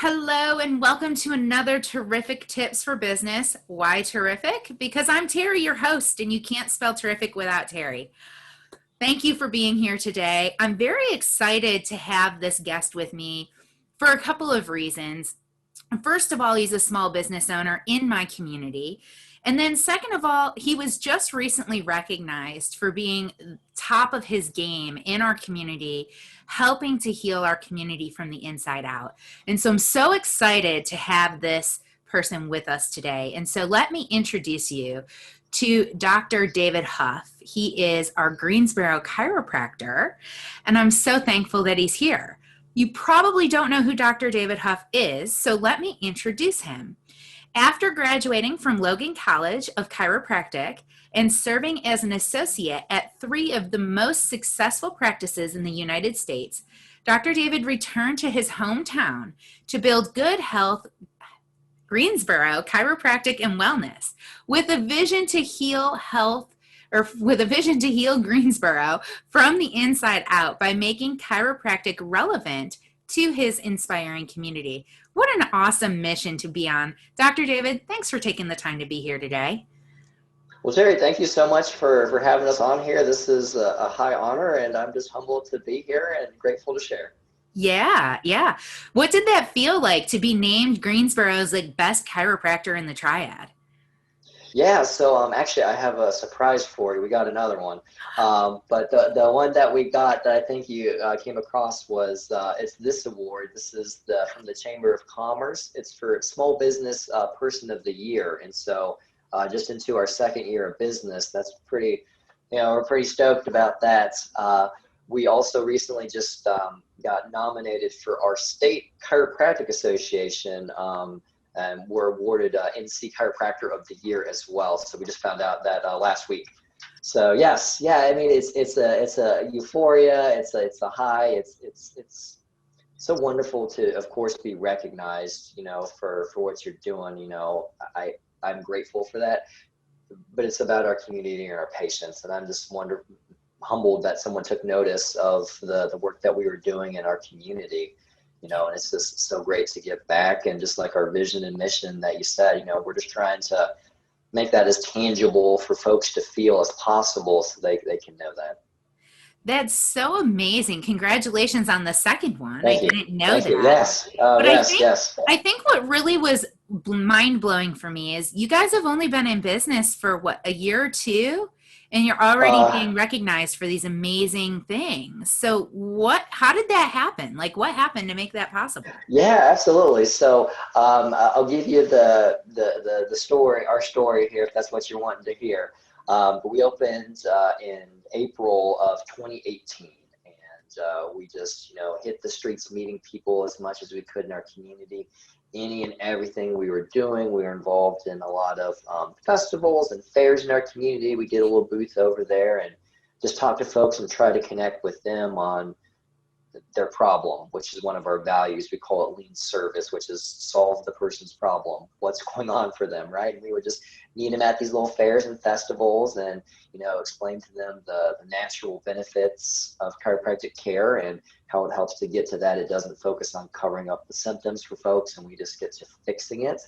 Hello and welcome to another Terrific Tips for Business. Why terrific? Because I'm Terry, your host, and you can't spell terrific without Terry. Thank you for being here today. I'm very excited to have this guest with me for a couple of reasons. First of all, he's a small business owner in my community. And then second of all, he was just recently recognized for being top of his game in our community, helping to heal our community from the inside out. And so I'm so excited to have this person with us today. And so let me introduce you to Dr. David Huff. He is our Greensboro chiropractor, and I'm so thankful that he's here. You probably don't know who Dr. David Huff is, so let me introduce him. After graduating from Logan College of Chiropractic and serving as an associate at 3 of the most successful practices in the United States, Dr. David returned to his hometown to build Good Health Greensboro Chiropractic and Wellness with a vision to heal Greensboro from the inside out by making chiropractic relevant to his inspiring community. What an awesome mission to be on. Dr. David, thanks for taking the time to be here today. Well, Terry, thank you so much for having us on here. This is a high honor, and I'm just humbled to be here and grateful to share. Yeah. What did that feel like to be named Greensboro's best chiropractor in the triad? Yeah, so actually, I have a surprise for you. We got another one, but the one that we got that I think you came across was it's this award. This is from the Chamber of Commerce. It's for Small Business Person of the Year, and so just into our second year of business, that's pretty. We're pretty stoked about that. We also recently just got nominated for our state chiropractic association. And we're awarded NC Chiropractor of the Year as well. So we just found out that last week. So yes, yeah. I mean, it's a euphoria. It's a high. It's so wonderful to, of course, be recognized. For what you're doing. I'm grateful for that. But it's about our community and our patients, and I'm just humbled that someone took notice of the work that we were doing in our community. And it's just so great to give back, and just like our vision and mission that you said, we're just trying to make that as tangible for folks to feel as possible so they can know that. That's so amazing. Congratulations on the second one. Thank I you. didn't know Thank you. that. Yes. But Yes. I think what really was mind blowing for me is you guys have only been in business for a year or two, and you're already being recognized for these amazing things. So how did that happen? What happened to make that possible? Yeah, absolutely. So I'll give you the story, our story here, if that's what you're wanting to hear. But we opened in April of 2018, and we just hit the streets, meeting people as much as we could in our community. Any and everything we were doing, we were involved in a lot of festivals and fairs in our community. We get a little booth over there and just talk to folks and try to connect with them on their problem, which is one of our values. We call it lean service, which is solve the person's problem. What's going on for them, right? And we would just meet them at these little fairs and festivals and, explain to them the natural benefits of chiropractic care and how it helps to get to that. It doesn't focus on covering up the symptoms for folks, and we just get to fixing it,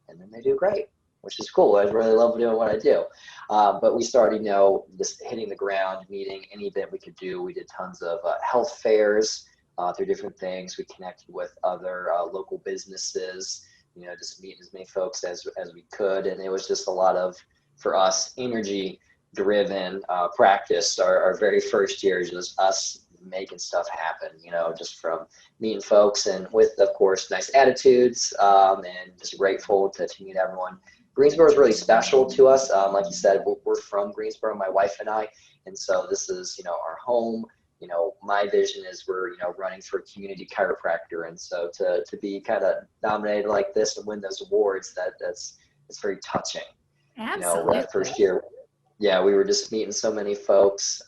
and then they do great, which is cool. I really love doing what I do. But we started, just hitting the ground, meeting any event we could do. We did tons of health fairs through different things. We connected with other local businesses, just meeting as many folks as we could. And it was just a lot of, for us, energy-driven practice. Our very first year is just us making stuff happen, just from meeting folks and with, of course, nice attitudes, and just grateful to meet everyone. Greensboro is really special to us. Like you said, we're from Greensboro, my wife and I, and so this is, our home. My vision is we're, running for a community chiropractor, and so to be kind of nominated like this and win those awards, it's very touching. Absolutely. That first year, yeah, we were just meeting so many folks.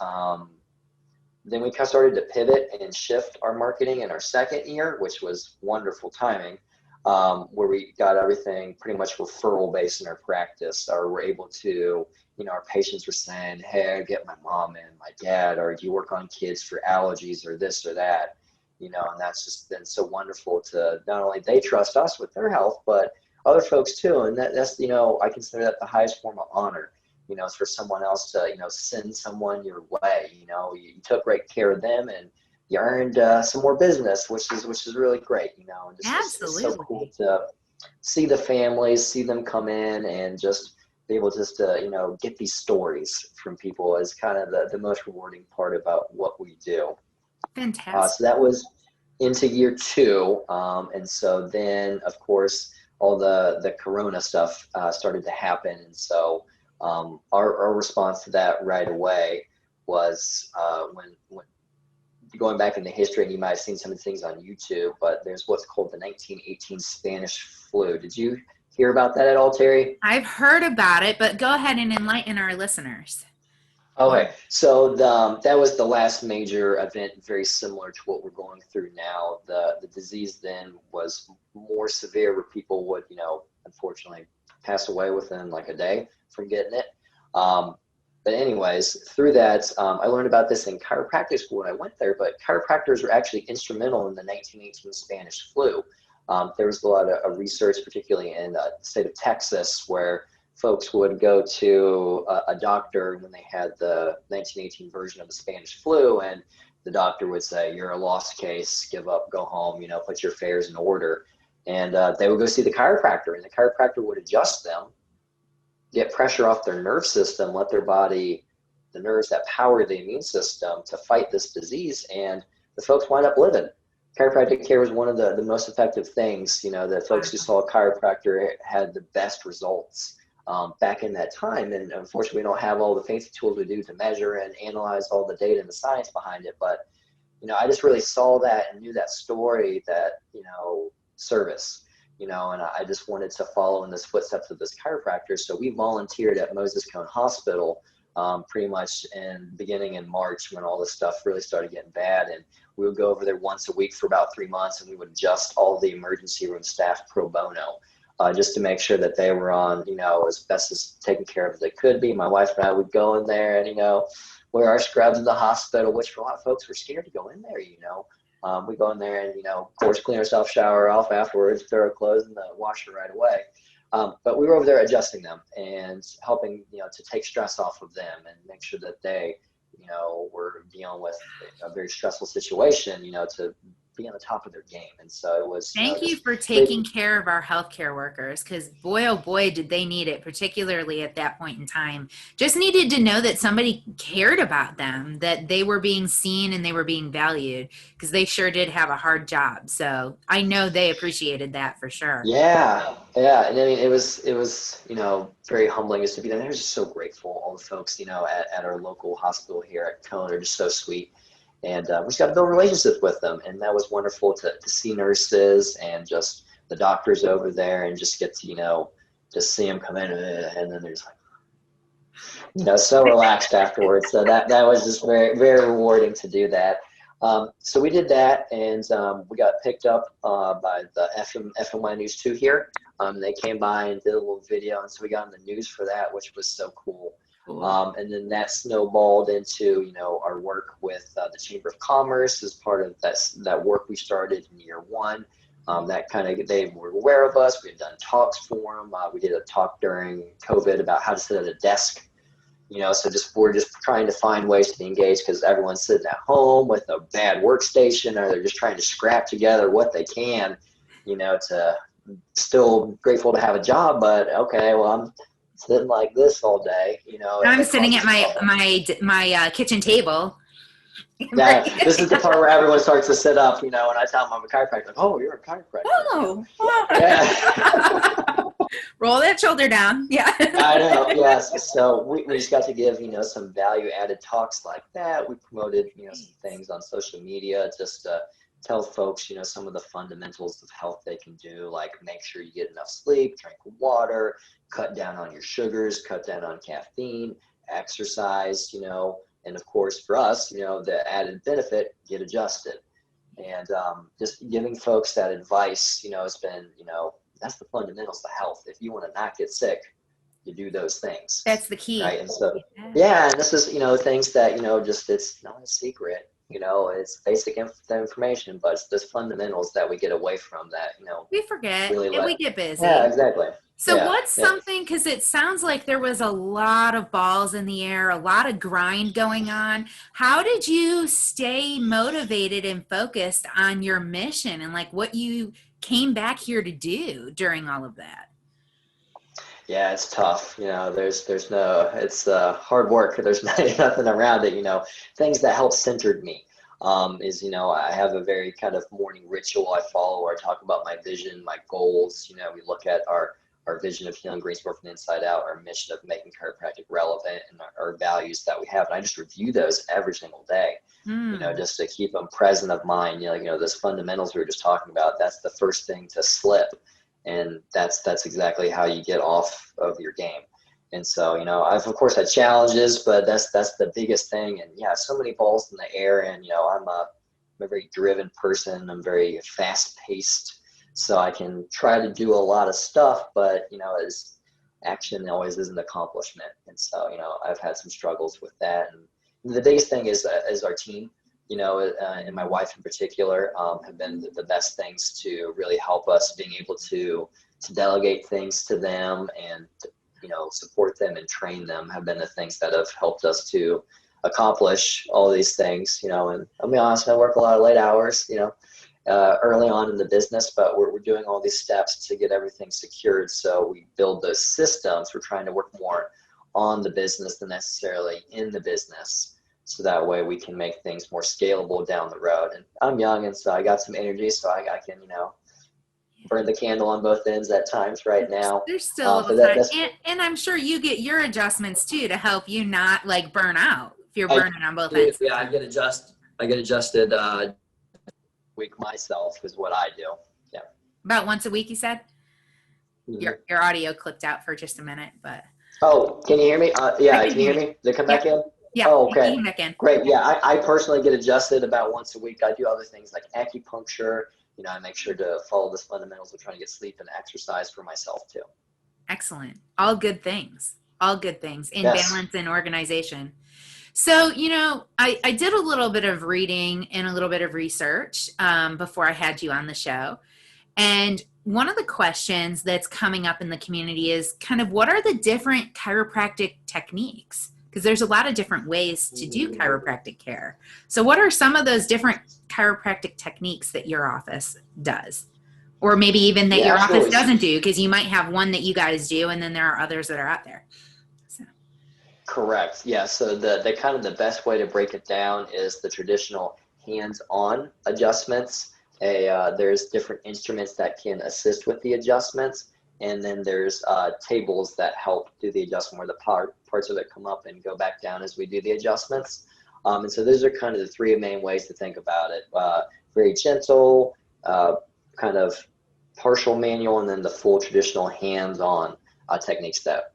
Then we kind of started to pivot and shift our marketing in our second year, which was wonderful timing. Where we got everything pretty much referral based in our practice, or we're able to, our patients were saying, hey, I get my mom and my dad, or do you work on kids for allergies or this or that? and that's just been so wonderful to not only they trust us with their health, but other folks too. And that's, I consider that the highest form of honor, is for someone else to, send someone your way. You took great care of them and you earned some more business, which is really great, and it's so cool Absolutely. to see the families, see them come in and just be able just to, get these stories from people is kind of the most rewarding part about what we do. Fantastic. So that was into year 2. And so then, of course, all the Corona stuff started to happen. And so our response to that right away was when going back into history, and you might have seen some of the things on YouTube, but there's what's called the 1918 Spanish flu. Did you hear about that at all, Terry? I've heard about it, but go ahead and enlighten our listeners. Okay, so that was the last major event, very similar to what we're going through now. The disease then was more severe, where people would, unfortunately pass away within like a day from getting it. But anyways, through that, I learned about this in chiropractic school when I went there, but chiropractors were actually instrumental in the 1918 Spanish flu. There was a lot of research, particularly in the state of Texas, where folks would go to a doctor when they had the 1918 version of the Spanish flu, and the doctor would say, "You're a lost case, give up, go home, put your affairs in order." And they would go see the chiropractor, and the chiropractor would adjust them, get pressure off their nerve system, let their body, the nerves that power the immune system to fight this disease, and the folks wind up living. Chiropractic care was one of the most effective things, that folks who saw a chiropractor had the best results back in that time. And unfortunately, we don't have all the fancy tools we do to measure and analyze all the data and the science behind it. But, I just really saw that and knew that story, that, service, and I just wanted to follow in the footsteps of this chiropractor. So we volunteered at Moses Cone Hospital pretty much beginning in March, when all this stuff really started getting bad. And we would go over there once a week for about 3 months, and we would adjust all the emergency room staff pro bono. Just to make sure that they were on, as best as taken care of as they could be. My wife and I would go in there and, wear our scrubs in the hospital, which for a lot of folks were scared to go in there, we go in there and, of course, clean ourselves, shower off afterwards, throw our clothes in the washer right away. But we were over there adjusting them and helping, to take stress off of them and make sure that they, were dealing with a very stressful situation, to be on the top of their game. And so it was, Thank you just for taking care of our healthcare workers, because boy, oh boy, did they need it, particularly at that point in time. Just needed to know that somebody cared about them, that they were being seen and they were being valued, because they sure did have a hard job. So I know they appreciated that for sure. Yeah, yeah, and I mean, it was, very humbling just to be there. I was just so grateful. All the folks, at our local hospital here at Cone are just so sweet, and we just got to build relationships with them, and that was wonderful to see nurses and just the doctors over there, and just get to, just see them come in, and then they're just like, so relaxed afterwards. So that was just very, very rewarding to do that. So we did that, and we got picked up by the FMY News 2 here. They came by and did a little video, and so we got on the news for that, which was so cool. Cool. And then that snowballed into, our work with the Chamber of Commerce as part of that work we started in year 1. That kind of, they were aware of us. We had done talks for them. We did a talk during COVID about how to sit at a desk. So we're just trying to find ways to be engaged, because everyone's sitting at home with a bad workstation, or they're just trying to scrap together what they can, to still grateful to have a job, but okay, well, I'm sitting like this all day, I'm sitting at my kitchen table. Yeah, this is the part where everyone starts to sit up, and I tell them I'm a chiropractor, like, oh, you're a chiropractor. Oh, Yeah. roll that shoulder down. Yeah. I know, yes. So we just got to give, some value added talks like that. We promoted, some things on social media just to tell folks, some of the fundamentals of health they can do, like make sure you get enough sleep, drink water, cut down on your sugars, cut down on caffeine, exercise, and of course for us, the added benefit, get adjusted. And just giving folks that advice, has been, that's the fundamentals of health. If you want to not get sick, you do those things. That's the key. Right. And so, yeah, and this is, things that, just, it's not a secret, it's basic information, but it's those fundamentals that we get away from that, We forget really and we let. get Yeah, busy. exactly. So Yeah, what's yeah. something, because it sounds like there was a lot of balls in the air, a lot of grind going on. How did you stay motivated and focused on your mission and like what you came back here to do during all of that? Yeah, it's tough. There's no, it's hard work. There's nothing around it. Things that help centered me is, I have a very kind of morning ritual I follow where I talk about my vision, my goals. We look at our vision of healing Greensboro from the inside out, our mission of making chiropractic relevant, and our values that we have. And I just review those every single day, Hmm. just to keep them present of mind. Those fundamentals we were just talking about, that's the first thing to slip. And that's exactly how you get off of your game. And so, I've of course had challenges, but that's the biggest thing. And yeah, so many balls in the air, and I'm a very driven person. I'm very fast paced, so I can try to do a lot of stuff, but as action always is an accomplishment. And so, I've had some struggles with that. And the biggest thing is our team, and my wife in particular, have been the best things to really help us being able to delegate things to them and, support them and train them have been the things that have helped us to accomplish all these things, and I'll be honest, I work a lot of late hours, early on in the business, but we're doing all these steps to get everything secured. So we build those systems. We're trying to work more on the business than necessarily in the business. So that way we can make things more scalable down the road. And I'm young, and so I got some energy, so I can, burn the candle on both ends at times right now. There's still a little But time. that's And I'm sure you get your adjustments too to help you not like burn out if you're I burning on both do. ends of the Yeah, I time. get adjust. I get adjusted week myself is what I do. Yeah. About once a week, you said? Mhm. Your audio clicked out for just a minute, but Oh, can you hear me? I Yeah, can can you hear hear you. me? Did it come back Yep. in? Yeah. Oh, You okay. came back in. Great. Yeah, I personally get adjusted about once a week. I do other things like acupuncture. I make sure to follow the fundamentals of trying to get sleep and exercise for myself too. Excellent. All good things. All good things in Yes. balance and organization. So, I did a little bit of reading and a little bit of research before I had you on the show. And one of the questions that's coming up in the community is kind of what are the different chiropractic techniques? Because there's a lot of different ways to do chiropractic care. So, what are some of those different chiropractic techniques that your office does? Or maybe even that Yeah, your office absolutely. doesn't do, because you might have one that you guys do, and then there are others that are out there. So, Correct. Yeah. So the kind of the best way to break it down is the traditional hands-on adjustments. There's different instruments that can assist with the adjustments, and then there's tables that help do the adjustment where the parts of it come up and go back down as we do the adjustments. And so those are kind of the three main ways to think about it. Very gentle, kind of partial manual, and then the full traditional hands-on techniques that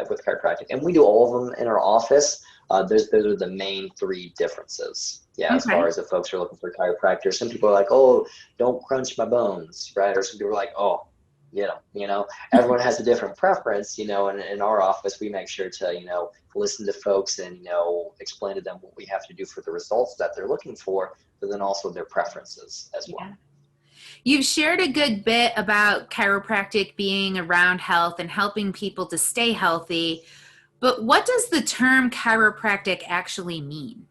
with chiropractic, and we do all of them in our office. Those are the main three differences. Yeah, as far okay. as if folks are looking for chiropractors, some people are like, "Oh, don't crunch my bones," right? Or some people are like, "Oh, get them." Everyone has a different preference. And in our office, we make sure to listen to folks and explain to them what we have to do for the results that they're looking for, but then also their preferences as Yeah. well. You've shared a good bit about chiropractic being around health and helping people to stay healthy. But what does the term chiropractic actually mean?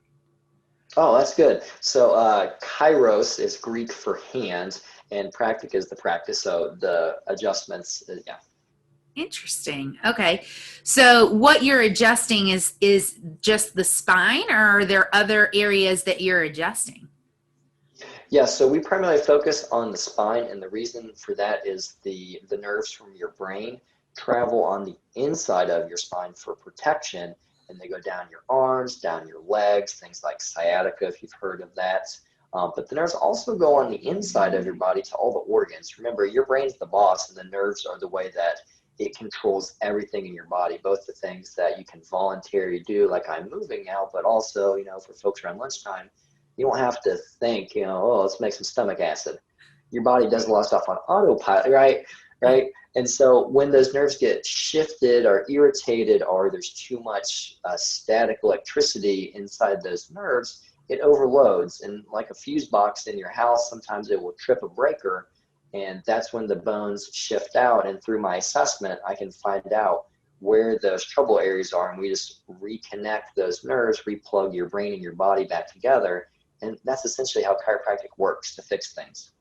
Oh, that's good. So, kairos is Greek for hand, and practic is the practice. So the adjustments, yeah. Interesting. Okay. So what you're adjusting is just the spine, or are there other areas that you're adjusting? Yeah, so we primarily focus on the spine, and the reason for that is the nerves from your brain travel on the inside of your spine for protection, and they go down your arms, down your legs, things like sciatica, if you've heard of that. But the nerves also go on the inside of your body to all the organs. Remember, your brain's the boss, and the nerves are the way that it controls everything in your body, both the things that you can voluntarily do, like I'm moving now, but also, for folks around lunchtime, you don't have to think, oh, let's make some stomach acid. Your body does a lot of stuff on autopilot, right? Right. And so when those nerves get shifted or irritated, or there's too much static electricity inside those nerves, it overloads. And like a fuse box in your house, sometimes it will trip a breaker, and that's when the bones shift out. And through my assessment, I can find out where those trouble areas are, and we just reconnect those nerves, replug your brain and your body back together. And that's essentially how chiropractic works to fix things.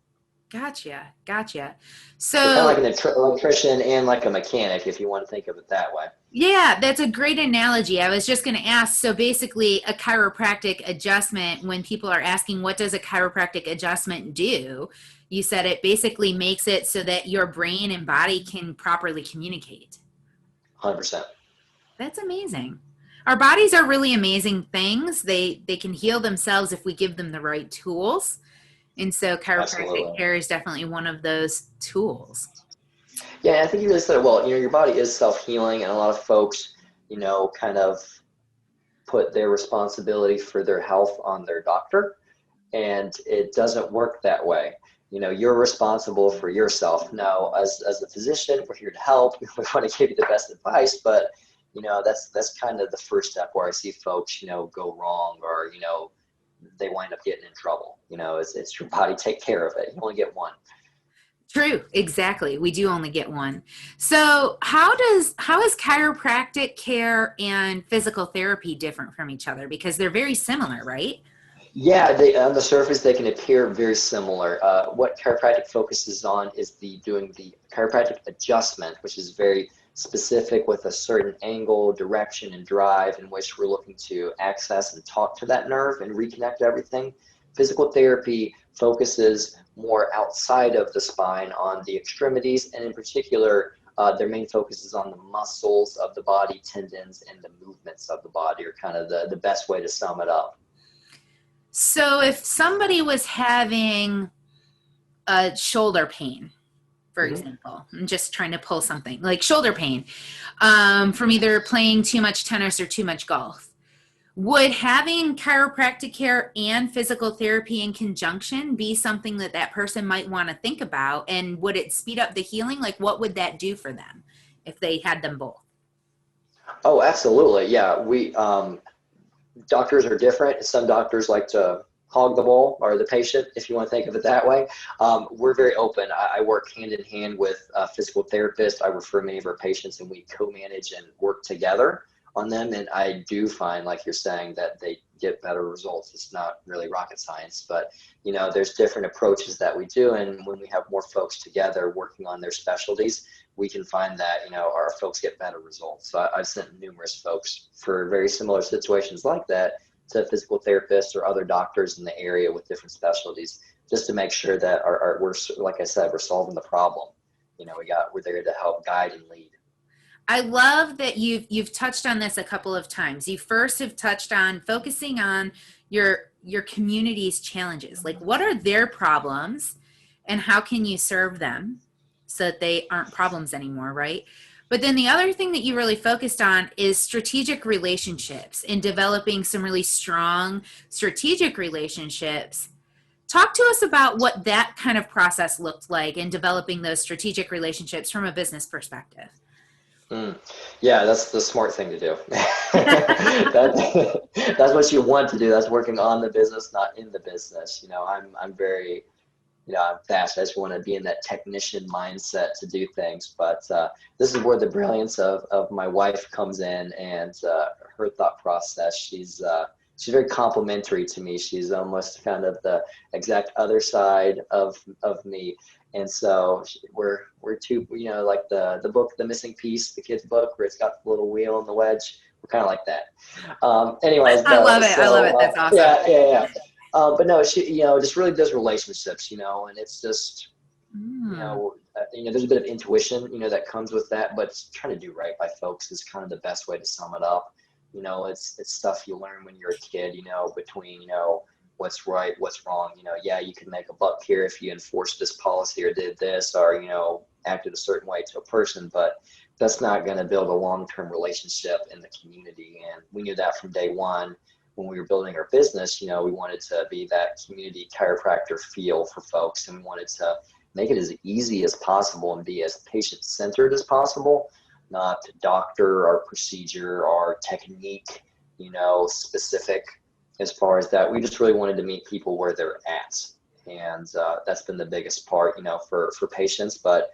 Gotcha. Gotcha. So kind of like So an electrician and like a mechanic, if you want to think of it that way. yeah, that's a great analogy. I was just going to ask, so basically a chiropractic adjustment, when people are asking, what does a chiropractic adjustment do? You said it basically makes it so that your brain and body can properly communicate. 100%. That's amazing. Our bodies are really amazing things. They can heal themselves if we give them the right tools. And so chiropractic Absolutely. care is definitely one of those tools. Yeah, I think you really said it well. Your body is self-healing, and a lot of folks, kind of put their responsibility for their health on their doctor, and it doesn't work that way. You're responsible for yourself. Now, as a physician, we're here to help. We want to give you the best advice, but that's kind of the first step where I see folks, go wrong, or they wind up getting in trouble. It's your body. Take care of it. You only get one. True, exactly. We do only get one. So how is chiropractic care and physical therapy different from each other? Because they're very similar, right? Yeah, on the surface, they can appear very similar. What chiropractic focuses on is doing the chiropractic adjustment, which is very specific with a certain angle, direction, and drive in which we're looking to access and talk to that nerve and reconnect everything. Physical therapy focuses more outside of the spine on the extremities, and in particular, their main focus is on the muscles of the body, tendons, and the movements of the body are kind of the best way to sum it up. So if somebody was having a shoulder pain, for Mhm. example, I'm just trying to pull something like shoulder pain from either playing too much tennis or too much golf, would having chiropractic care and physical therapy in conjunction be something that that person might want to think about? And would it speed up the healing? Like, what would that do for them if they had them both? Oh, absolutely. Yeah, doctors are different. Some doctors like to hog the ball, or the patient, if you want to think of it that way. We're very open. I work hand in hand with a physical therapist. I refer many of our patients, and we co-manage and work together on them. And I do find, like you're saying, that they get better results. It's not really rocket science, but there's different approaches that we do. And when we have more folks together working on their specialties, we can find that, our folks get better results. So I've sent numerous folks for very similar situations like that to physical therapists or other doctors in the area with different specialties, just to make sure that we're, like I said, we're solving the problem. We're there to help guide and lead. I love that you've touched on this a couple of times. You first have touched on focusing on your community's challenges. Like, what are their problems and how can you serve them so that they aren't problems anymore, right? But then the other thing that you really focused on is strategic relationships and developing some really strong strategic relationships. Talk to us about what that kind of process looked like in developing those strategic relationships from a business perspective. Yeah, that's the smart thing to do. That's what you want to do. That's working on the business, not in the business. I'm very, I'm fast. I just want to be in that technician mindset to do things. But this is where the brilliance of my wife comes in, and her thought process. She's very complimentary to me. She's almost kind of the exact other side of me. And so we're two, like the book, The Missing Piece, the kid's book, where it's got the little wheel and the wedge. We're kind of like that. Anyways, I love but it. I love it. That's awesome. yeah. But no, she, just really does relationships, and it's just, there's a bit of intuition, that comes with that, but trying to do right by folks is kind of the best way to sum it up. It's stuff you learn when you're a kid, between, what's right, what's wrong. Yeah, you can make a buck here if you enforce this policy or did this, or, acted a certain way to a person, but that's not going to build a long-term relationship in the community. And we knew that from day one when we were building our business. We wanted to be that community chiropractor feel for folks, and we wanted to make it as easy as possible and be as patient-centered as possible, not doctor or procedure or technique, specific. as far as that. We just really wanted to meet people where they're at. And that's been the biggest part, for patients, but,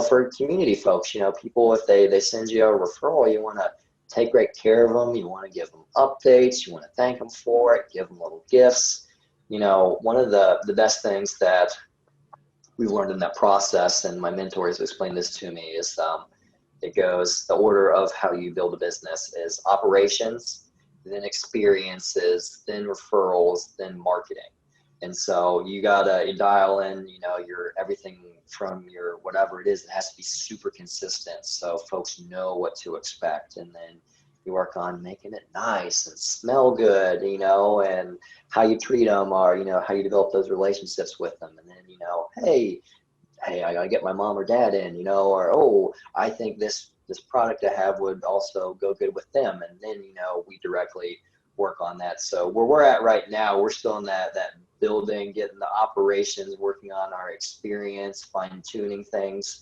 for community folks, people, if they send you a referral, you want to take great care of them. You want to give them updates. You want to thank them for it, give them little gifts. One of the best things that we've learned in that process, and my mentors explained this to me, is it goes, the order of how you build a business is operations, then experiences, then referrals, then marketing. And so you gotta dial in, your everything from your whatever it is. It has to be super consistent so folks know what to expect. And then you work on making it nice and smell good, and how you treat them, or how you develop those relationships with them. And then hey, I gotta get my mom or dad in, or oh, I think this product I have would also go good with them. And then we directly work on that. So where we're at right now, we're still in that building, getting the operations, working on our experience, fine-tuning things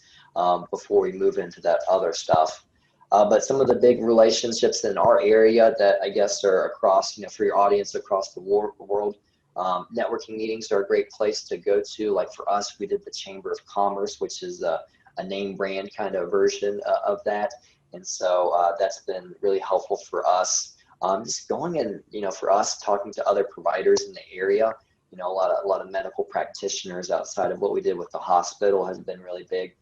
before we move into that other stuff. But some of the big relationships in our area that I guess are across, for your audience across the world, networking meetings are a great place to go to. Like for us, we did the Chamber of Commerce, which is a name brand kind of version of that. And so that's been really helpful for us. Just going and, for us, talking to other providers in the area, a lot of medical practitioners outside of what we did with the hospital has been really big.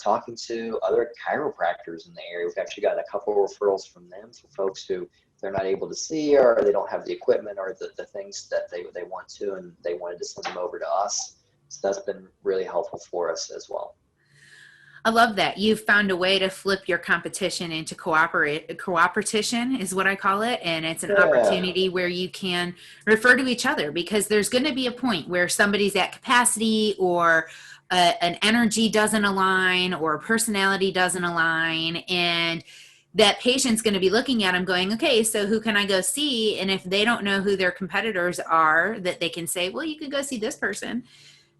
Talking to other chiropractors in the area. We've actually gotten a couple of referrals from them for folks who they're not able to see, or they don't have the equipment or the things that they want to, and they wanted to send them over to us. So that's been really helpful for us as well. I love that. You've found a way to flip your competition into cooperation is what I call it. And it's an opportunity where you can refer to each other, because there's going to be a point where somebody's at capacity, or an energy doesn't align, or a personality doesn't align. And that patient's going to be looking at them going, okay, so who can I go see? And if they don't know who their competitors are, that they can say, well, you could go see this person.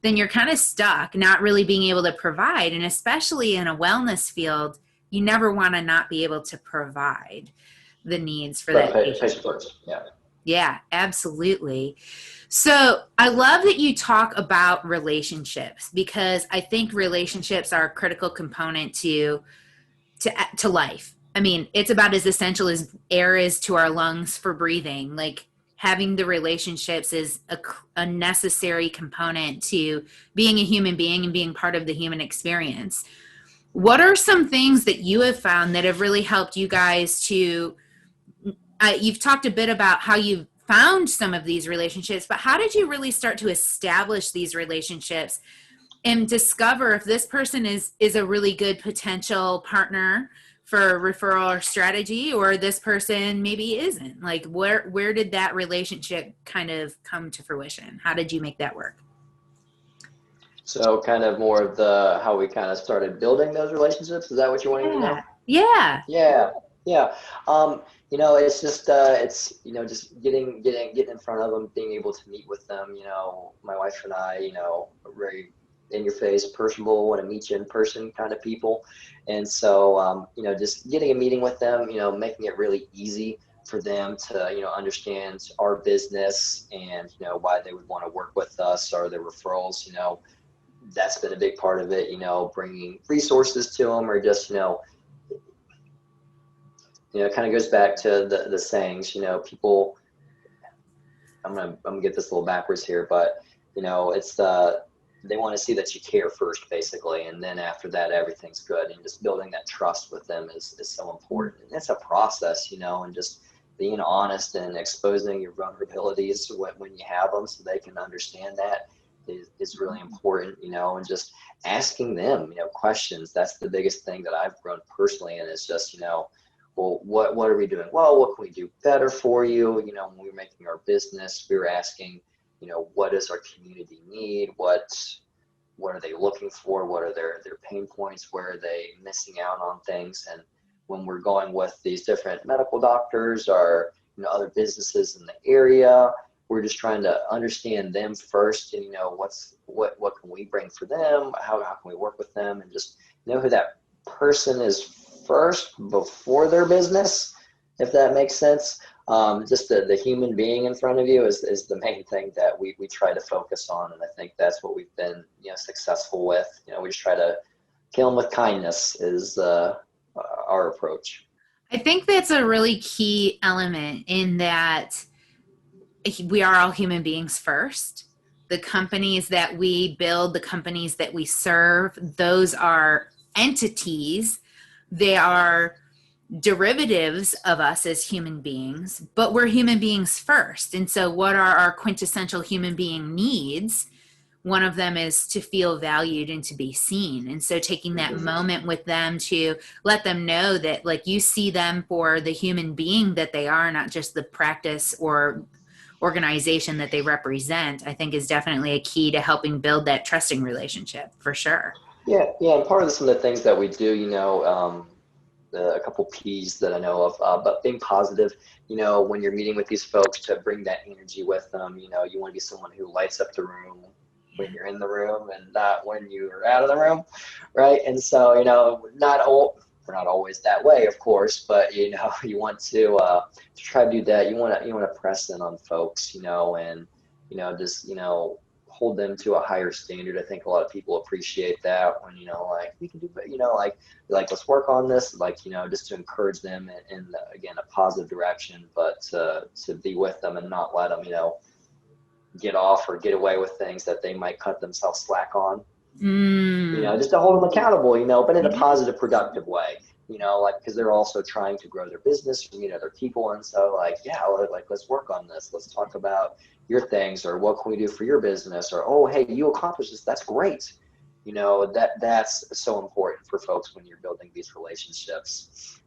Then you're kind of stuck, not really being able to provide. And especially in a wellness field, you never want to not be able to provide the needs for that patient. First. Yeah. Yeah, absolutely. So I love that you talk about relationships, because I think relationships are a critical component to life. I mean, it's about as essential as air is to our lungs for breathing. Like, having the relationships is a necessary component to being a human being and being part of the human experience. What are some things that you have found that have really helped you guys to, you've talked a bit about how you've found some of these relationships, but how did you really start to establish these relationships and discover if this person is a really good potential partner for referral or strategy, or this person maybe isn't? Like, where did that relationship kind of come to fruition? How did you make that work? So kind of more of how we kind of started building those relationships. Is that what you wanted to know? Yeah. Yeah. It's just just getting in front of them, being able to meet with them. My wife and I, are very in your face, personable, want to meet you in person kind of people. And so, just getting a meeting with them, making it really easy for them to, understand our business and, why they would want to work with us, or their referrals, that's been a big part of it, bringing resources to them, or just, it kind of goes back to the sayings, people, I'm gonna get this a little backwards here, but, it's they want to see that you care first, basically, and then after that, everything's good. And just building that trust with them is so important. And it's a process, and just being honest and exposing your vulnerabilities when you have them, so they can understand that is really important, and just asking them, questions. That's the biggest thing that I've grown personally. And it's just, well, what are we doing? Well, what can we do better for you? When we were making our business, we were asking, what does our community need? What are they looking for? What are their pain points? Where are they missing out on things? And when we're going with these different medical doctors or other businesses in the area, we're just trying to understand them first, and what can we bring for them? How can we work with them, and just know who that person is first before their business, if that makes sense. just the human being in front of you is the main thing that we try to focus on. And I think that's what we've been, successful with. We just try to kill them with kindness is our approach. I think that's a really key element in that we are all human beings first. The companies that we build, the companies that we serve, those are entities. They are derivatives of us as human beings, but we're human beings first. And so what are our quintessential human being needs? One of them is to feel valued and to be seen. And so taking that moment with them to let them know that like you see them for the human being that they are, not just the practice or organization that they represent, I think is definitely a key to helping build that trusting relationship for sure. Yeah. And part of some of the things that we do, a couple P's that I know of, but being positive, when you're meeting with these folks, to bring that energy with them. You want to be someone who lights up the room when you're in the room and not when you're out of the room, right? And so, we're not always that way, of course, but you want to try to do that. You want to press in on folks, and just hold them to a higher standard. I think a lot of people appreciate that when like we can do, like let's work on this, like just to encourage them in again a positive direction, but to be with them and not let them get off or get away with things that they might cut themselves slack on. Just to hold them accountable, but in a positive, productive way, like, because they're also trying to grow their business, other people. And so let's work on this. Let's talk about your things, or what can we do for your business, or, oh, hey, you accomplished this. That's great. That's so important for folks when you're building these relationships.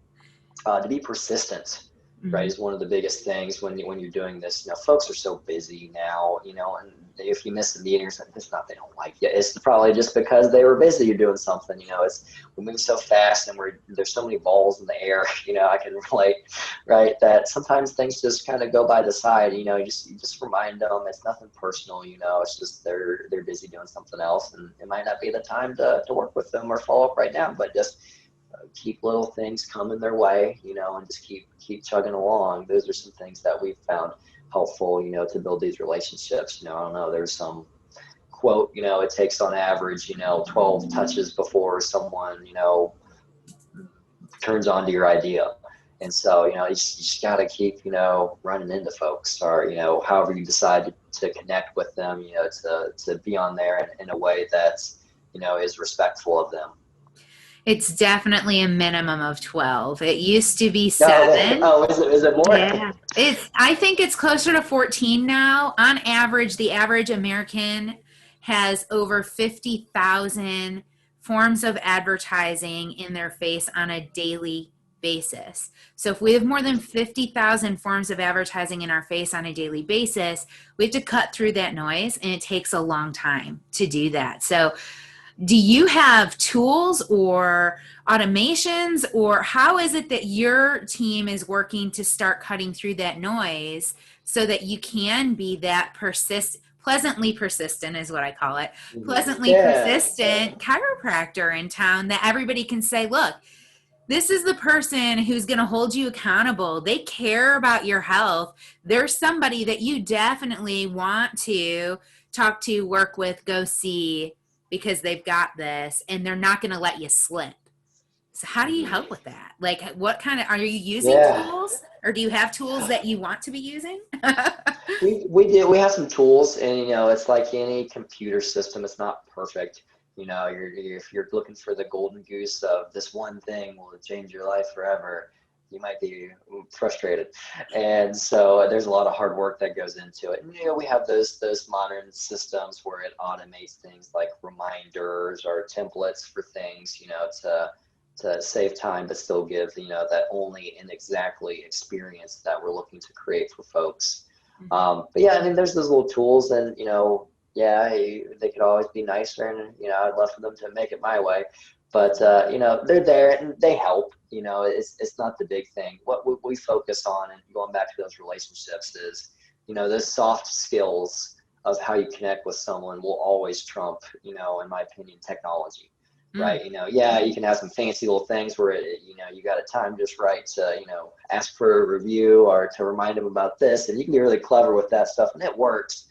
To be persistent, right, is one of the biggest things when you're doing this. Folks are so busy now, and if you miss a meeting or something, it's not they don't like you. It's probably just because they were busy. You're doing something. We move so fast, and there's so many balls in the air. I can relate, right? That sometimes things just kind of go by the side. You just remind them it's nothing personal. It's just they're busy doing something else, and it might not be the time to work with them or follow up right now. But just keep little things coming their way, and just keep chugging along. Those are some things that we've found helpful, to build these relationships. I don't know, there's some quote, it takes on average, 12 touches before someone, turns on to your idea. And so, you just got to keep, running into folks, or, however you decide to connect with them, to be on there in a way that's, is respectful of them. It's definitely a minimum of 12. It used to be 7. Oh, is it more? Yeah. I think it's closer to 14 now. On average, the average American has over 50,000 forms of advertising in their face on a daily basis. So if we have more than 50,000 forms of advertising in our face on a daily basis, we have to cut through that noise, and it takes a long time to do that. So do you have tools or automations, or how is it that your team is working to start cutting through that noise so that you can be that pleasantly persistent is what I call it, pleasantly persistent chiropractor in town that everybody can say, look, this is the person who's going to hold you accountable. They care about your health. There's somebody that you definitely want to talk to, work with, go see, because they've got this and they're not going to let you slip. So how do you help with that? Like, what kind of, are you using tools, or do you have tools that you want to be using? We have some tools, and it's like any computer system, it's not perfect. If you're looking for the golden goose of this one thing will change your life forever, you might be frustrated. And so there's a lot of hard work that goes into it. And, we have those modern systems where it automates things like reminders or templates for things, to save time, but still give, that only and exactly experience that we're looking to create for folks. But yeah, I mean, there's those little tools, and, they could always be nicer, and, I'd love for them to make it my way. But, they're there and they help. It's not the big thing. What we focus on, and going back to those relationships, is, those soft skills of how you connect with someone will always trump, in my opinion, technology. Mm. right? Yeah, you can have some fancy little things where, you got to time just right to, ask for a review or to remind them about this. And you can be really clever with that stuff and it works.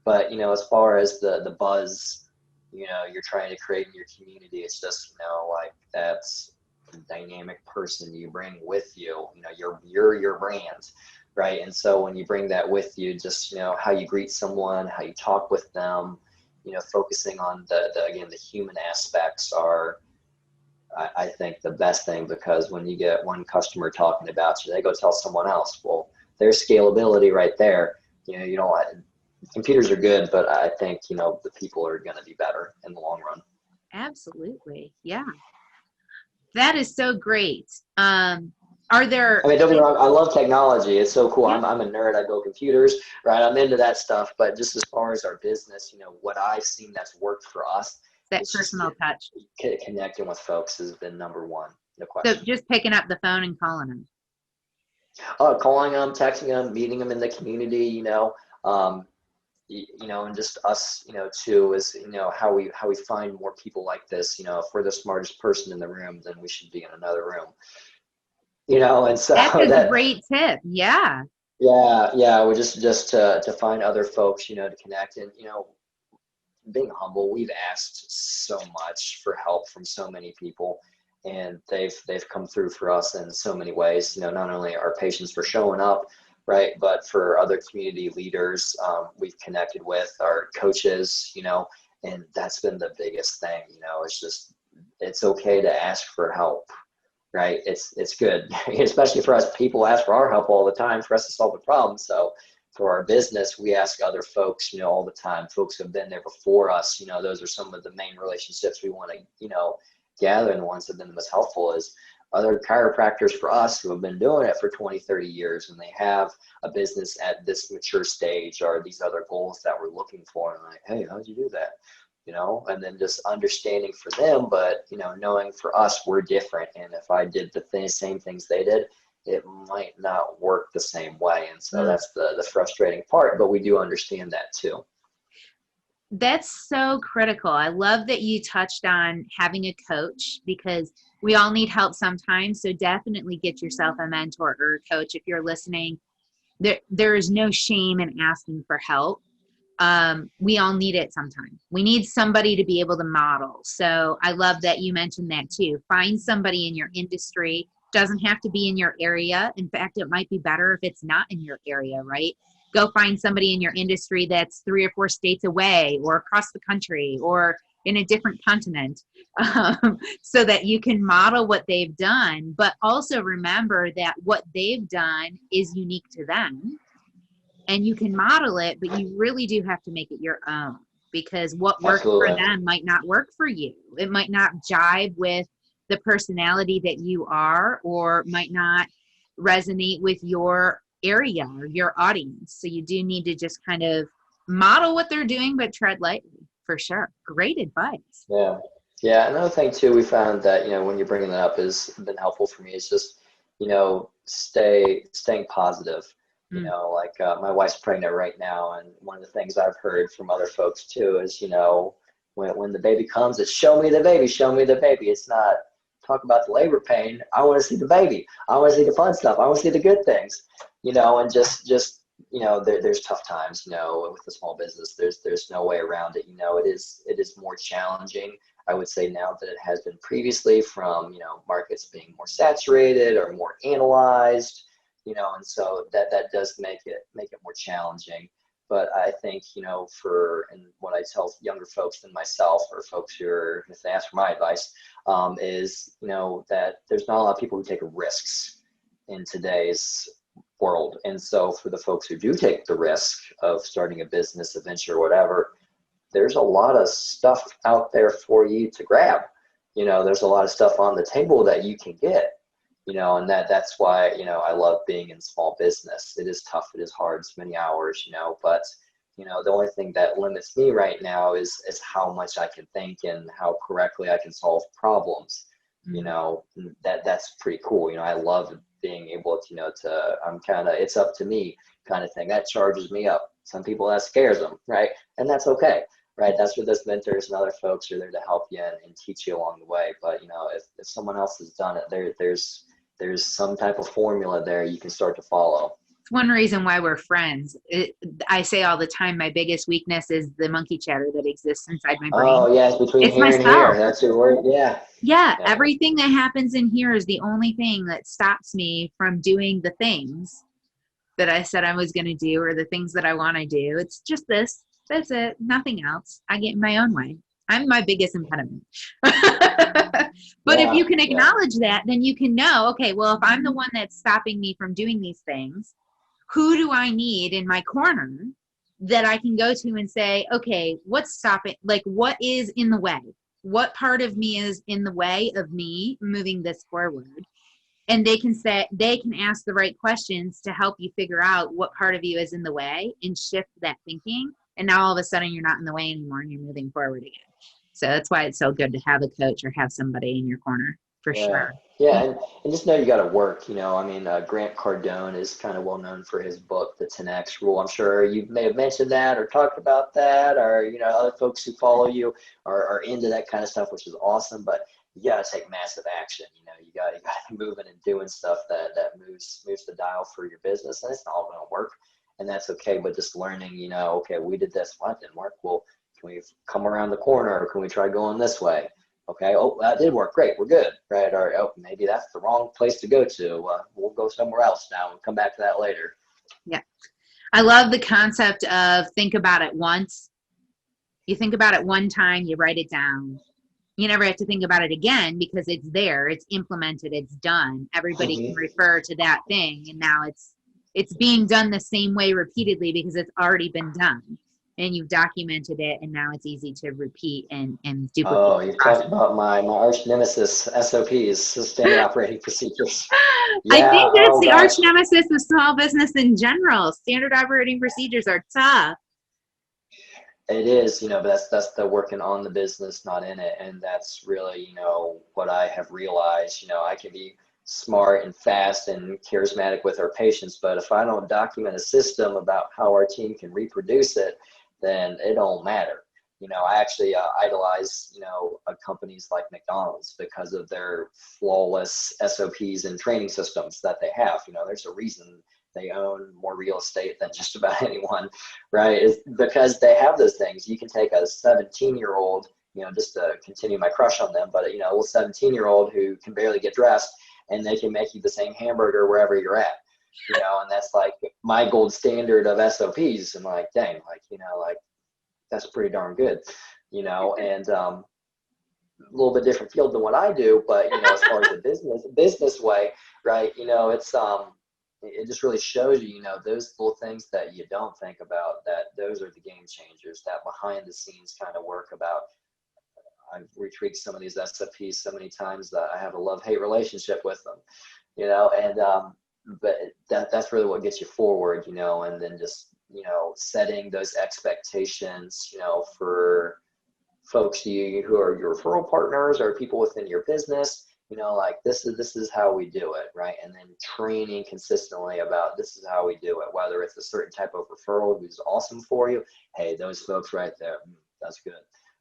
But, as far as the buzz, you're trying to create in your community, it's just, like that's the dynamic person you bring with you, you're your brand, right? And so when you bring that with you, just, how you greet someone, how you talk with them, focusing on again, the human aspects are, I think, the best thing, because when you get one customer talking about you, they go tell someone else. Well, there's scalability right there. You don't computers are good, but I think, the people are going to be better in the long run. Absolutely. Yeah. That is so great. Are there, I mean, don't get me wrong, I love technology. It's so cool. yeah, I'm a nerd. I build computers, right? I'm into that stuff. But just as far as our business, what I've seen that's worked for us that is just personal touch? connecting with folks has been number one, no So question. just picking up the phone and calling them. Calling them, texting them, meeting them in the community, um, and just us, too, is, how we find more people like this. If we're the smartest person in the room, then we should be in another room, and so That's a that, great tip. Yeah. yeah, we just to find other folks, to connect. And, being humble, we've asked so much for help from so many people, and they've come through for us in so many ways. Not only our patients for showing up, right, but for other community leaders, we've connected with our coaches, and that's been the biggest thing. It's just, it's okay to ask for help, right? It's good, especially for us. People ask for our help all the time for us to solve a problem. So for our business, we ask other folks, all the time. Folks who have been there before us, those are some of the main relationships we want to, gather, and the ones that have been the most helpful is other chiropractors for us who have been doing it for 20, 30 years, and they have a business at this mature stage, or these other goals that we're looking for. And like, hey, how'd you do that? And then just understanding for them, but, knowing for us, we're different. And if I did the same things they did, it might not work the same way. And so Mm. that's the frustrating part, but we do understand that too. That's so critical. I love that you touched on having a coach, because we all need help sometimes. So definitely get yourself a mentor or a coach if you're listening. There is no shame in asking for help. We all need it sometimes. We need somebody to be able to model. So I love that you mentioned that too. Find somebody in your industry. Doesn't have to be in your area. In fact, it might be better if it's not in your area, right? Go find somebody in your industry that's 3 or 4 states away, or across the country, or in a different continent, so that you can model what they've done. But also remember that what they've done is unique to them, and you can model it, but you really do have to make it your own, because what works for Absolutely. them might not work for you. It might not jive with the personality that you are, or might not resonate with your area or your audience. So you do need to just kind of model what they're doing, but tread lightly, for sure. Great advice. Yeah. Yeah. Another thing too, we found that, when you're bringing that up has been helpful for me is just, staying positive. Mm. Like my wife's pregnant right now. And one of the things I've heard from other folks too is, when the baby comes, it's show me the baby, show me the baby. It's not talk about the labor pain. I want to see the baby. I want to see the fun stuff. I want to see the good things, and just, there's tough times, with the small business. There's no way around it. It is more challenging, I would say, now than it has been previously, from, markets being more saturated or more analyzed, and so that does make it more challenging. But I think, and what I tell younger folks than myself, or folks who are, if they ask for my advice, is, that there's not a lot of people who take risks in today's world. And so for the folks who do take the risk of starting a business, a venture, whatever, there's a lot of stuff out there for you to grab. There's a lot of stuff on the table that you can get, and that's why, I love being in small business. It is tough. It is hard. It's many hours, but, the only thing that limits me right now is how much I can think and how correctly I can solve problems. Mm. That's pretty cool. I love being able to, I'm kind of, it's up to me kind of thing. That charges me up. Some people, that scares them, right? And that's okay. right? That's where those mentors and other folks are there to help you and teach you along the way. But, you know, if someone else has done it, there's some type of formula there you can start to follow. It's one reason why we're friends. I say all the time, my biggest weakness is the monkey chatter that exists inside my brain. Oh, yeah, it's between It's here and here. myself. That's your word. Yeah. Yeah, Yeah. everything that happens in here is the only thing that stops me from doing the things that I said I was going to do or the things that I want to do. It's just this. That's it. Nothing else. I get in my own way. I'm my biggest impediment. But if you can acknowledge that, then you can know, okay, well, if I'm the one that's stopping me from doing these things, who do I need in my corner that I can go to and say, okay, what's stopping? Like, what is in the way? What part of me is in the way of me moving this forward? And they can ask the right questions to help you figure out what part of you is in the way and shift that thinking. And now all of a sudden you're not in the way anymore and you're moving forward again. So that's why it's so good to have a coach or have somebody in your corner for sure. Yeah, and just know you got to work. You know, I mean, Grant Cardone is kind of well known for his book, The 10X Rule. I'm sure you may have mentioned that or talked about that, or, you know, other folks who follow you are into that kind of stuff, which is awesome. But you got to take massive action. You know, you got to be moving and doing stuff that moves the dial for your business, and it's not all going to work, and that's okay. But just learning, you know, okay, we did this, well, that didn't work. Well, can we come around the corner, or can we try going this way? Okay, oh, that did work. Great, we're good, right? Or oh, maybe that's the wrong place to go to. We'll go somewhere else now and come back to that later. Yeah. I love the concept of think about it once. You think about it one time, you write it down. You never have to think about it again because it's there, it's implemented, it's done. Everybody can refer to that thing, and now it's being done the same way repeatedly because it's already been done. And you've documented it, and now it's easy to repeat and duplicate. Oh, you've talked about my arch nemesis, SOPs, standard operating procedures. I Yeah, think that's the arch gosh. nemesis of small business in general. Standard operating procedures are tough. It is, you know, but that's the working on the business, not in it. And that's really, you know, what I have realized. You know, I can be smart and fast and charismatic with our patients, but if I don't document a system about how our team can reproduce it, then it don't matter. You know, I actually idolize, you know, companies like McDonald's because of their flawless SOPs and training systems that they have. You know, there's a reason they own more real estate than just about anyone, right? Is because they have those things. You can take a 17-year-old, you know, just to continue my crush on them, but, you know, a little 17-year-old who can barely get dressed, and they can make you the same hamburger wherever you're at. You know, and that's like my gold standard of SOPs. And like, dang, like, you know, like that's pretty darn good, you know, and a little bit different field than what I do, but, you know, as far as the business way, right, you know, it just really shows you, you know, those little things that you don't think about, that those are the game changers, that behind the scenes kind of work about. I've retweaked some of these SOPs so many times that I have a love-hate relationship with them, you know, and but that's really what gets you forward, you know, and then just, you know, setting those expectations, you know, for folks who are your referral partners or people within your business, you know, like this is how we do it, right? And then training consistently about this is how we do it, whether it's a certain type of referral who's awesome for you. Hey, those folks right there, that's good,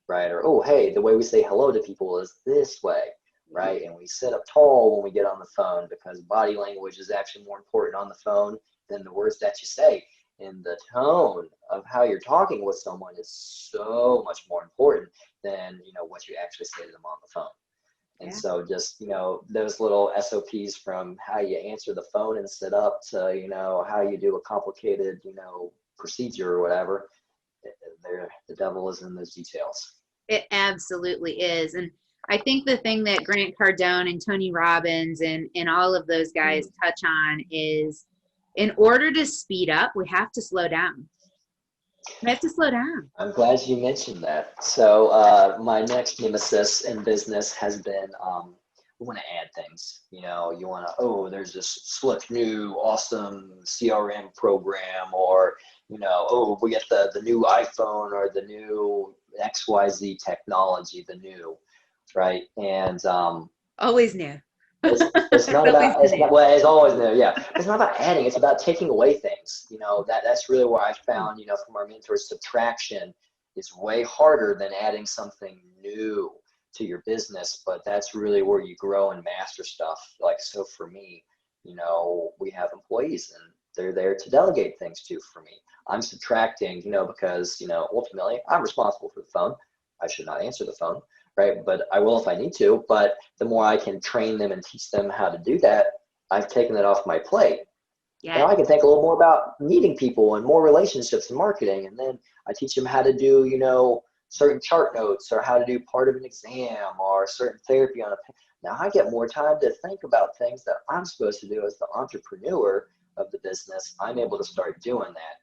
right? Or, oh, hey, the way we say hello to people is this way, right? And we sit up tall when we get on the phone because body language is actually more important on the phone than the words that you say. And the tone of how you're talking with someone is so much more important than, you know, what you actually say to them on the phone. And so just, you know, those little SOPs from how you answer the phone and sit up to, you know, how you do a complicated, you know, procedure or whatever, the devil is in those details. It absolutely is. And I think the thing that Grant Cardone and Tony Robbins and all of those guys touch on is in order to speed up, we have to slow down. We have to slow down. I'm glad you mentioned that. So my next nemesis in business has been we want to add things. You know, you want to, oh, there's this slick new awesome CRM program, or, you know, oh, we get the new iPhone or the new XYZ technology, the new, right? And Always new. it's not about, well, it's always new, yeah. It's not about adding, it's about taking away things. You know, that's really where I found, you know, from our mentors, subtraction is way harder than adding something new to your business, but that's really where you grow and master stuff. Like, so for me, we have employees and they're there to delegate things to for me. I'm subtracting, because, ultimately I'm responsible for the phone. I should not answer the phone, right? But I will if I need to. But the more I can train them and teach them how to do that, I've taken it off my plate. Yeah. Now I can think a little more about meeting people and more relationships and marketing. And then I teach them how to do, certain chart notes, or how to do part of an exam, or certain therapy on a. Now I get more time to think about things that I'm supposed to do as the entrepreneur of the business. I'm able to start doing that.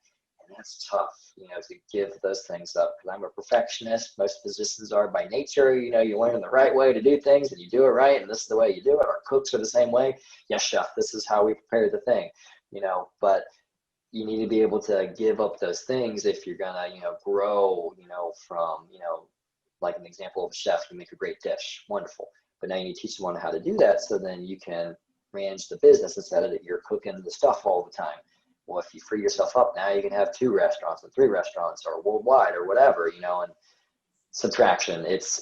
And that's tough, to give those things up, because I'm a perfectionist. Most physicians are by nature. You learn the right way to do things and you do it right, and this is the way you do it. Our cooks are the same way. Yes, chef, this is how we prepare the thing, but you need to be able to give up those things if you're gonna, grow, from, like an example of a chef, you make a great dish, wonderful. But now you need to teach someone how to do that, so then you can manage the business instead of that you're cooking the stuff all the time. Well, if you free yourself up, now you can have 2 restaurants and 3 restaurants, or worldwide, or whatever, and subtraction. It's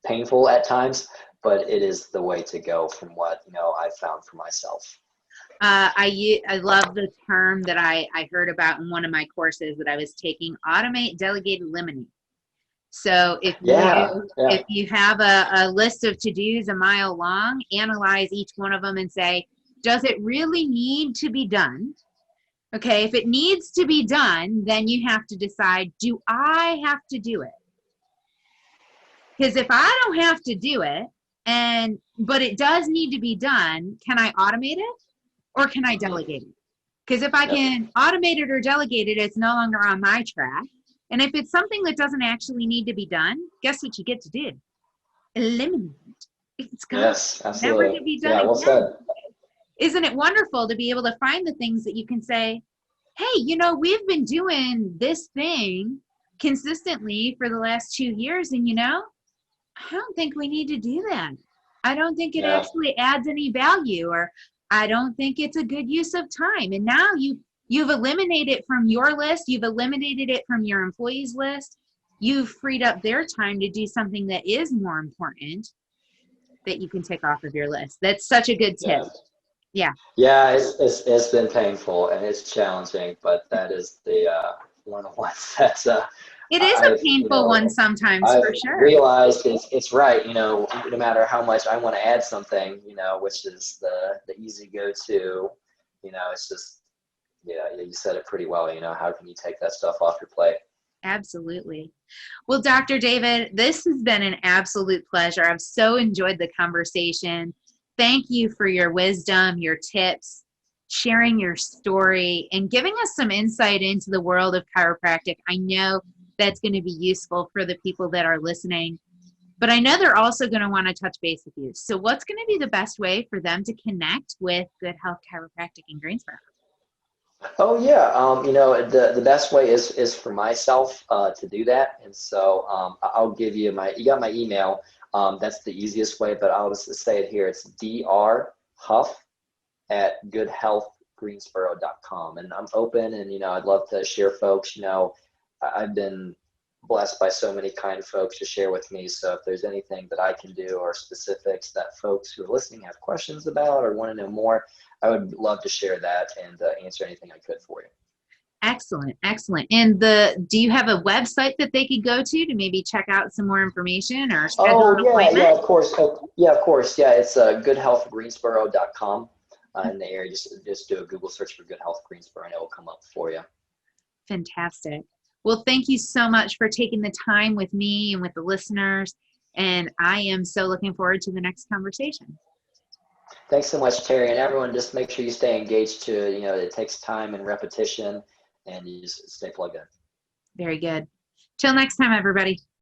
painful at times, but it is the way to go from what, I've found for myself. I love the term that I heard about in one of my courses that I was taking: automate, delegate, eliminate. So if you have a list of to-dos a mile long, analyze each one of them and say, does it really need to be done? Okay, if it needs to be done, then you have to decide, do I have to do it? Because if I don't have to do it, but it does need to be done, can I automate it or can I delegate it? Because if I can automate it or delegate it, it's no longer on my track. And if it's something that doesn't actually need to be done, guess what you get to do? Eliminate it. It's gone. Never to be done again. Well said. Isn't it wonderful to be able to find the things that you can say, hey, we've been doing this thing consistently for the last 2 years, and I don't think we need to do that. I don't think it actually adds any value, or I don't think it's a good use of time. And now you've eliminated it from your list. You've eliminated it from your employees' list. You've freed up their time to do something that is more important that you can take off of your list. That's such a good tip. Yeah. Yeah, it's been painful and it's challenging, but that is the one of the ones that's it is a painful one sometimes, for sure. I've realized it's right, no matter how much I want to add something, which is the easy go-to, it's just, you said it pretty well, how can you take that stuff off your plate? Absolutely. Well, Dr. David, this has been an absolute pleasure. I've so enjoyed the conversation. Thank you for your wisdom, your tips, sharing your story, and giving us some insight into the world of chiropractic. I know that's going to be useful for the people that are listening, but I know they're also going to want to touch base with you. So what's going to be the best way for them to connect with Good Health Chiropractic in Greensboro? Oh yeah, the best way is for myself to do that, and so I'll give you you got my email. That's the easiest way, but I'll just say it here. It's drhuff@goodhealthgreensboro.com, and I'm open, and I'd love to share folks. I've been blessed by so many kind folks to share with me. So if there's anything that I can do or specifics that folks who are listening have questions about or want to know more, I would love to share that and answer anything I could for you. Excellent. Excellent. And do you have a website that they could go to maybe check out some more information or schedule an appointment? Yeah, of course. Yeah, it's goodhealthgreensboro.com in the area. Just do a Google search for Good Health Greensboro and it will come up for you. Fantastic. Well, thank you so much for taking the time with me and with the listeners. And I am so looking forward to the next conversation. Thanks so much, Terry. And everyone, just make sure you stay engaged too. It takes time and repetition, and you just stay plugged in. Very good. Till next time, everybody.